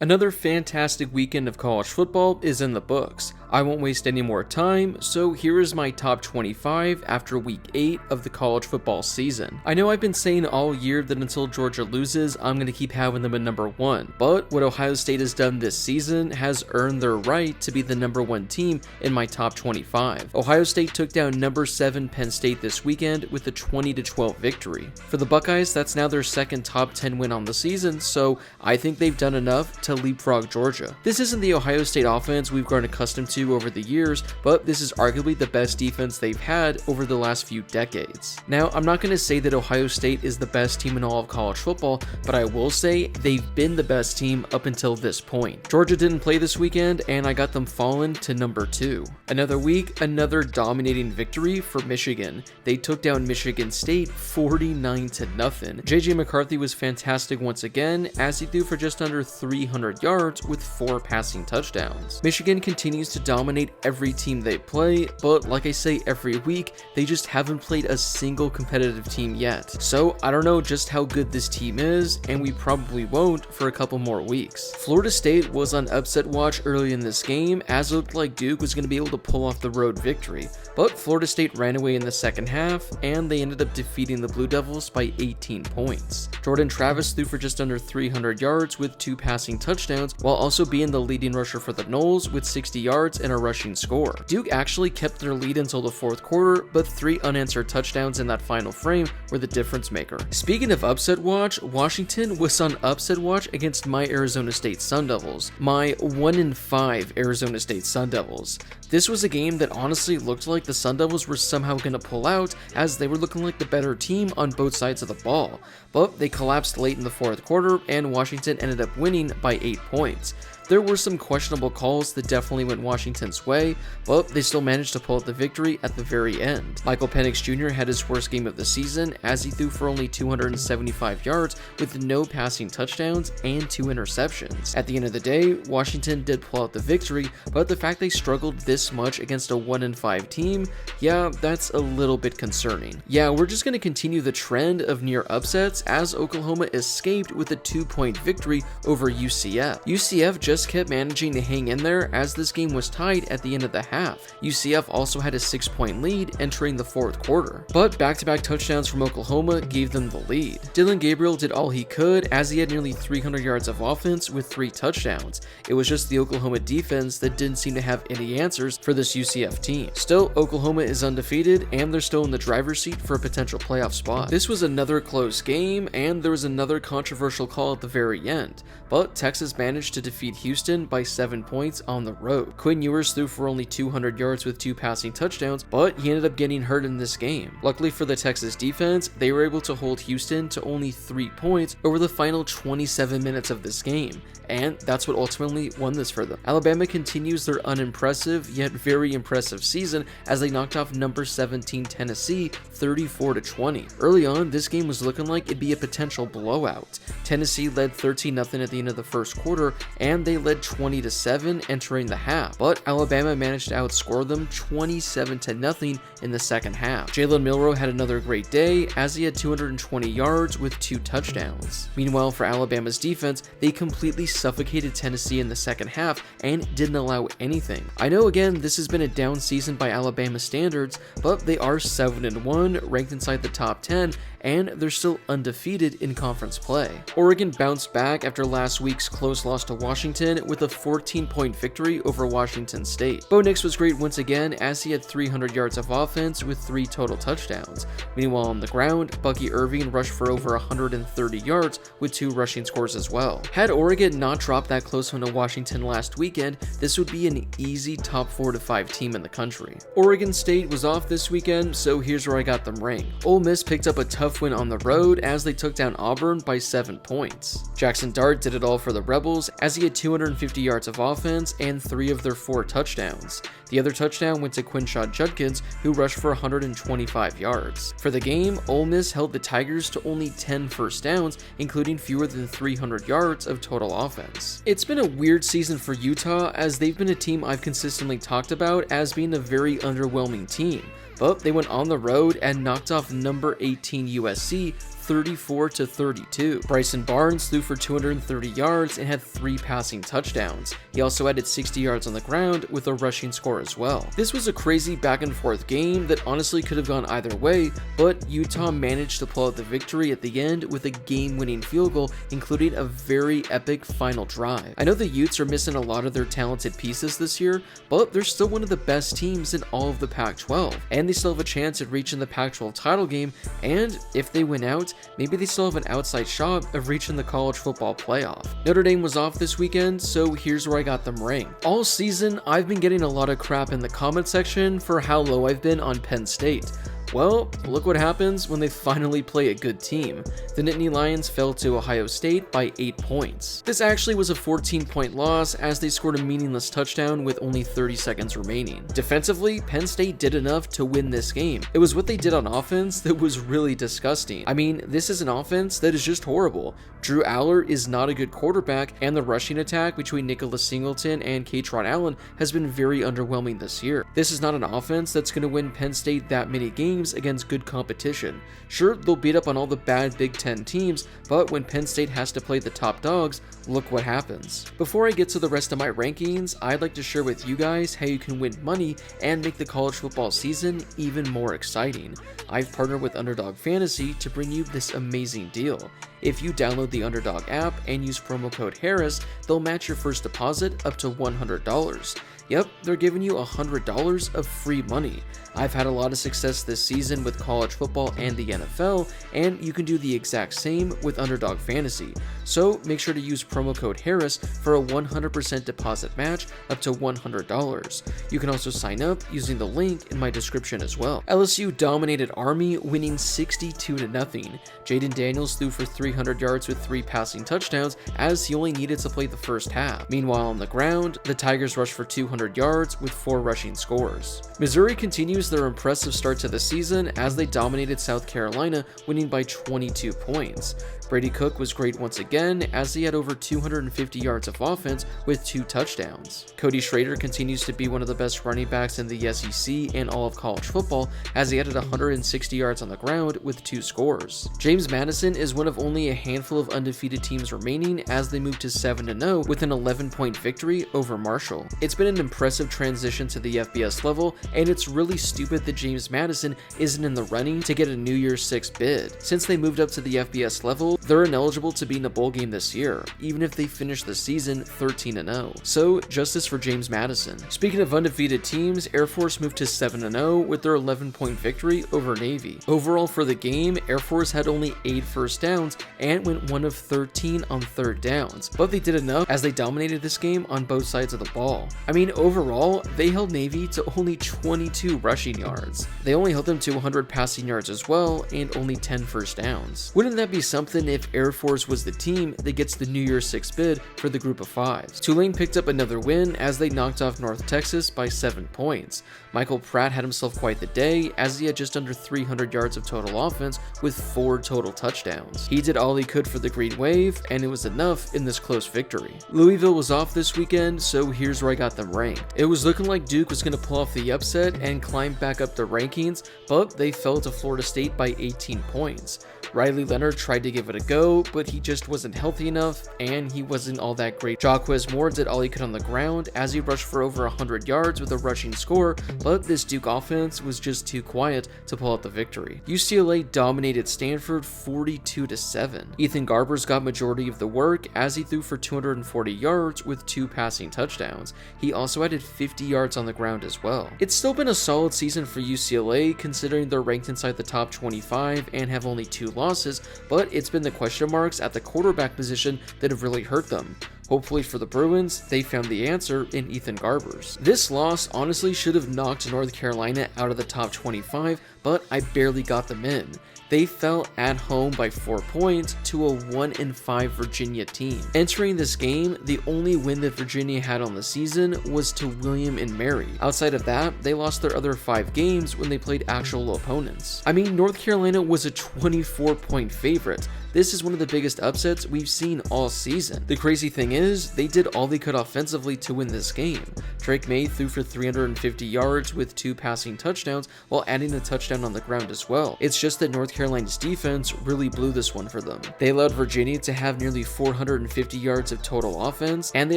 Another fantastic weekend of college football is in the books. I won't waste any more time, so here is my top 25 after week 8 of the college football season. I know I've been saying all year that until Georgia loses, I'm going to keep having them at number 1, but what Ohio State has done this season has earned their right to be the number 1 team in my top 25. Ohio State took down number 7 Penn State this weekend with a 20-12 victory. For the Buckeyes, that's now their second top 10 win on the season, so I think they've done enough to leapfrog Georgia. This isn't the Ohio State offense we've grown accustomed to over the years, but this is arguably the best defense they've had over the last few decades. Now, I'm not going to say that Ohio State is the best team in all of college football, but I will say they've been the best team up until this point. Georgia didn't play this weekend, and I got them falling to number 2. Another week, another dominating victory for Michigan. They took down Michigan State 49-0. JJ McCarthy was fantastic once again, as he threw for just under 300 yards with 4 passing touchdowns. Michigan continues to dominate every team they play, but like I say every week, they just haven't played a single competitive team yet. So I don't know just how good this team is, and we probably won't for a couple more weeks. Florida State was on upset watch early in this game, as it looked like Duke was going to be able to pull off the road victory, but Florida State ran away in the second half, and they ended up defeating the Blue Devils by 18 points. Jordan Travis threw for just under 300 yards with 2 passing touchdowns, while also being the leading rusher for the Noles with 60 yards and a rushing score. Duke actually kept their lead until the fourth quarter, but 3 unanswered touchdowns in that final frame were the difference maker. Speaking of upset watch, Washington was on upset watch against my Arizona State Sun Devils, my 1-5 Arizona State Sun Devils. This was a game that honestly looked like the Sun Devils were somehow going to pull out, as they were looking like the better team on both sides of the ball, but they collapsed late in the fourth quarter and Washington ended up winning by 8 points. There were some questionable calls that definitely went Washington's way, but they still managed to pull out the victory at the very end. Michael Penix Jr. had his worst game of the season, as he threw for only 275 yards with no passing touchdowns and 2 interceptions. At the end of the day, Washington did pull out the victory, but the fact they struggled this much against a 1-5 team, yeah, that's a little bit concerning. Yeah, we're just going to continue the trend of near upsets, as Oklahoma escaped with a 2-point victory over UCF. UCF just kept managing to hang in there, as this game was tied at the end of the half. UCF also had a 6-point lead entering the fourth quarter, but back-to-back touchdowns from Oklahoma gave them the lead. Dylan Gabriel did all he could, as he had nearly 300 yards of offense with 3 touchdowns. It was just the Oklahoma defense that didn't seem to have any answers for this UCF team. Still, Oklahoma is undefeated, and they're still in the driver's seat for a potential playoff spot. This was another close game, and there was another controversial call at the very end, but Texas managed to defeat Houston by 7 points on the road. Quinn Ewers threw for only 200 yards with 2 passing touchdowns, but he ended up getting hurt in this game. Luckily for the Texas defense, they were able to hold Houston to only 3 points over the final 27 minutes of this game, and that's what ultimately won this for them. Alabama continues their unimpressive yet very impressive season, as they knocked off number 17 Tennessee 34-20. Early on, this game was looking like it'd be a potential blowout. Tennessee led 13-0 at the end of the first quarter, and they led 20-7 entering the half, but Alabama managed to outscore them 27-0 in the second half. Jalen Milroe had another great day, as he had 220 yards with 2 touchdowns. Meanwhile, for Alabama's defense, they completely suffocated Tennessee in the second half and didn't allow anything. I know, again, this has been a down season by Alabama standards, but they are 7-1, ranked inside the top 10, and they're still undefeated in conference play. Oregon bounced back after last week's close loss to Washington with a 14-point victory over Washington State. Bo Nix was great once again, as he had 300 yards of offense with 3 total touchdowns. Meanwhile, on the ground, Bucky Irving rushed for over 130 yards with 2 rushing scores as well. Had Oregon not dropped that close one to Washington last weekend, this would be an easy top 4 to 5 team in the country. Oregon State was off this weekend, so here's where I got them ranked. Ole Miss picked up a tough win on the road, as they took down Auburn by 7 points. Jackson Dart did it all for the Rebels, as he had 250 yards of offense and 3 of their 4 touchdowns. The other touchdown went to Quinshad Judkins, who rushed for 125 yards. For the game, Ole Miss held the Tigers to only 10 first downs, including fewer than 300 yards of total offense. It's been a weird season for Utah, as they've been a team I've consistently talked about as being a very underwhelming team, but they went on the road and knocked off number 18 USC 34-32. Bryson Barnes threw for 230 yards and had 3 passing touchdowns. He also added 60 yards on the ground with a rushing score as well. This was a crazy back and forth game that honestly could have gone either way, but Utah managed to pull out the victory at the end with a game-winning field goal, including a very epic final drive. I know the Utes are missing a lot of their talented pieces this year, but they're still one of the best teams in all of the Pac-12, and they still have a chance at reaching the Pac-12 title game, and if they win out, maybe they still have an outside shot of reaching the college football playoff. Notre Dame was off this weekend, so here's where I got them ranked. All season, I've been getting a lot of crap in the comment section for how low I've been on Penn State. Well, look what happens when they finally play a good team. The Nittany Lions fell to Ohio State by 8 points. This actually was a 14-point loss as they scored a meaningless touchdown with only 30 seconds remaining. Defensively, Penn State did enough to win this game. It was what they did on offense that was really disgusting. I mean, this is an offense that is just horrible. Drew Aller is not a good quarterback, and the rushing attack between Nicholas Singleton and Katron Allen has been very underwhelming this year. This is not an offense that's going to win Penn State that many games against good competition. Sure, they'll beat up on all the bad Big Ten teams, but when Penn State has to play the top dogs, look what happens. Before I get to the rest of my rankings, I'd like to share with you guys how you can win money and make the college football season even more exciting. I've partnered with Underdog Fantasy to bring you this amazing deal. If you download the Underdog app and use promo code Harris, they'll match your first deposit up to $100. Yep, they're giving you $100 of free money. I've had a lot of success this season with college football and the NFL, and you can do the exact same with Underdog Fantasy. So make sure to use promo code Harris for a 100% deposit match up to $100. You can also sign up using the link in my description as well. LSU dominated Army, winning 62-0. Jaden Daniels threw for 300 yards with 3 passing touchdowns as he only needed to play the first half. Meanwhile on the ground, the Tigers rushed for 200 yards with 4 rushing scores. Missouri continues their impressive start to the season as they dominated South Carolina, winning by 22 points. Brady Cook was great once again as he had over 250 yards of offense with 2 touchdowns. Cody Schrader continues to be one of the best running backs in the SEC and all of college football as he added 160 yards on the ground with 2 scores. James Madison is one of only a handful of undefeated teams remaining as they move to 7-0 with an 11-point victory over Marshall. It's been an impressive transition to the FBS level, and it's really stupid that James Madison isn't in the running to get a New Year's 6 bid. Since they moved up to the FBS level, they're ineligible to be in a bowl game this year, even if they finish the season 13-0. So, justice for James Madison. Speaking of undefeated teams, Air Force moved to 7-0 with their 11-point victory over Navy. Overall for the game, Air Force had only 8 first downs and went 1 of 13 on third downs, but they did enough as they dominated this game on both sides of the ball. I mean, overall, they held Navy to only 22 rushing yards. They only held them to 100 passing yards as well and only 10 first downs. Wouldn't that be something if Air Force was the team that gets the New Year's 6 bid for the group of 5s? Tulane picked up another win as they knocked off North Texas by 7 points. Michael Pratt had himself quite the day as he had just under 300 yards of total offense with 4 total touchdowns. He did all he could for the Green Wave, and it was enough in this close victory. Louisville was off this weekend, so here's where I got them ranked. It was looking like Duke was going to pull off the upset and climb back up the rankings, but they fell to Florida State by 18 points. Riley Leonard tried to give it a go, but he just wasn't healthy enough, and he wasn't all that great. Jaquez Moore did all he could on the ground as he rushed for over 100 yards with a rushing score, but this Duke offense was just too quiet to pull out the victory. UCLA dominated Stanford 42-7. Ethan Garbers got majority of the work as he threw for 240 yards with 2 passing touchdowns. He also added 50 yards on the ground as well. It's still been a solid season for UCLA considering they're ranked inside the top 25 and have only 2 losses, but it's been the question marks at the quarterback position that have really hurt them. Hopefully for the Bruins, they found the answer in Ethan Garbers. This loss honestly should have knocked North Carolina out of the top 25, but I barely got them in. They fell at home by 4 points to a 1-5 Virginia team. Entering this game, the only win that Virginia had on the season was to William and Mary. Outside of that, they lost their other 5 games when they played actual opponents. I mean, North Carolina was a 24-point favorite. This is one of the biggest upsets we've seen all season. The crazy thing is, they did all they could offensively to win this game. Drake May threw for 350 yards with 2 passing touchdowns while adding a touchdown on the ground as well. It's just that North Carolina's defense really blew this one for them. They allowed Virginia to have nearly 450 yards of total offense, and they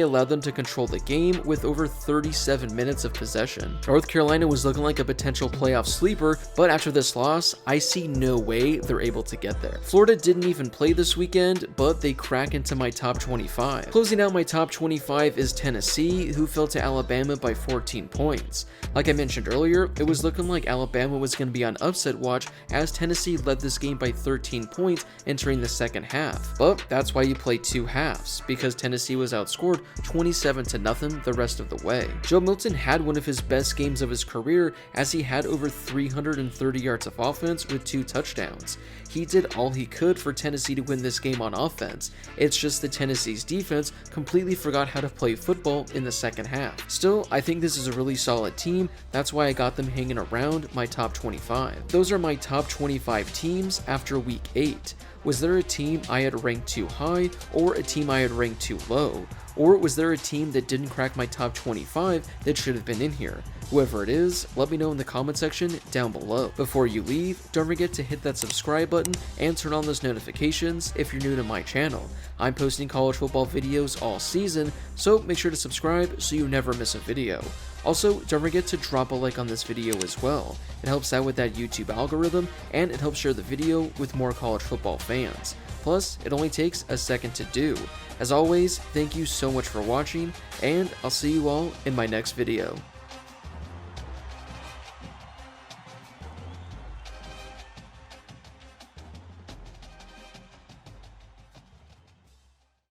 allowed them to control the game with over 37 minutes of possession. North Carolina was looking like a potential playoff sleeper, but after this loss, I see no way they're able to get there. Florida didn't even play this weekend, but they crack into my top 25. Closing out my top 25 is Tennessee, who fell to Alabama by 14 points. Like I mentioned earlier, it was looking like Alabama was going to be on upset watch as Tennessee led this game by 13 points entering the second half. But that's why you play 2 halves, because Tennessee was outscored 27-0 the rest of the way. Joe Milton had one of his best games of his career as he had over 330 yards of offense with 2 touchdowns. He did all he could for Tennessee to win this game on offense. It's just that Tennessee's defense completely forgot how to play football in the second half. Still, I think this is a really solid team. That's why I got them hanging around my top 25. Those are my top 25 teams after week 8. Was there a team I had ranked too high or a team I had ranked too low? Or was there a team that didn't crack my top 25 that should have been in here? Whoever it is, let me know in the comment section down below. Before you leave, don't forget to hit that subscribe button and turn on those notifications if you're new to my channel. I'm posting college football videos all season, so make sure to subscribe so you never miss a video. Also, don't forget to drop a like on this video as well. It helps out with that YouTube algorithm, and it helps share the video with more college football fans. Plus, it only takes a second to do. As always, thank you so much for watching, and I'll see you all in my next video.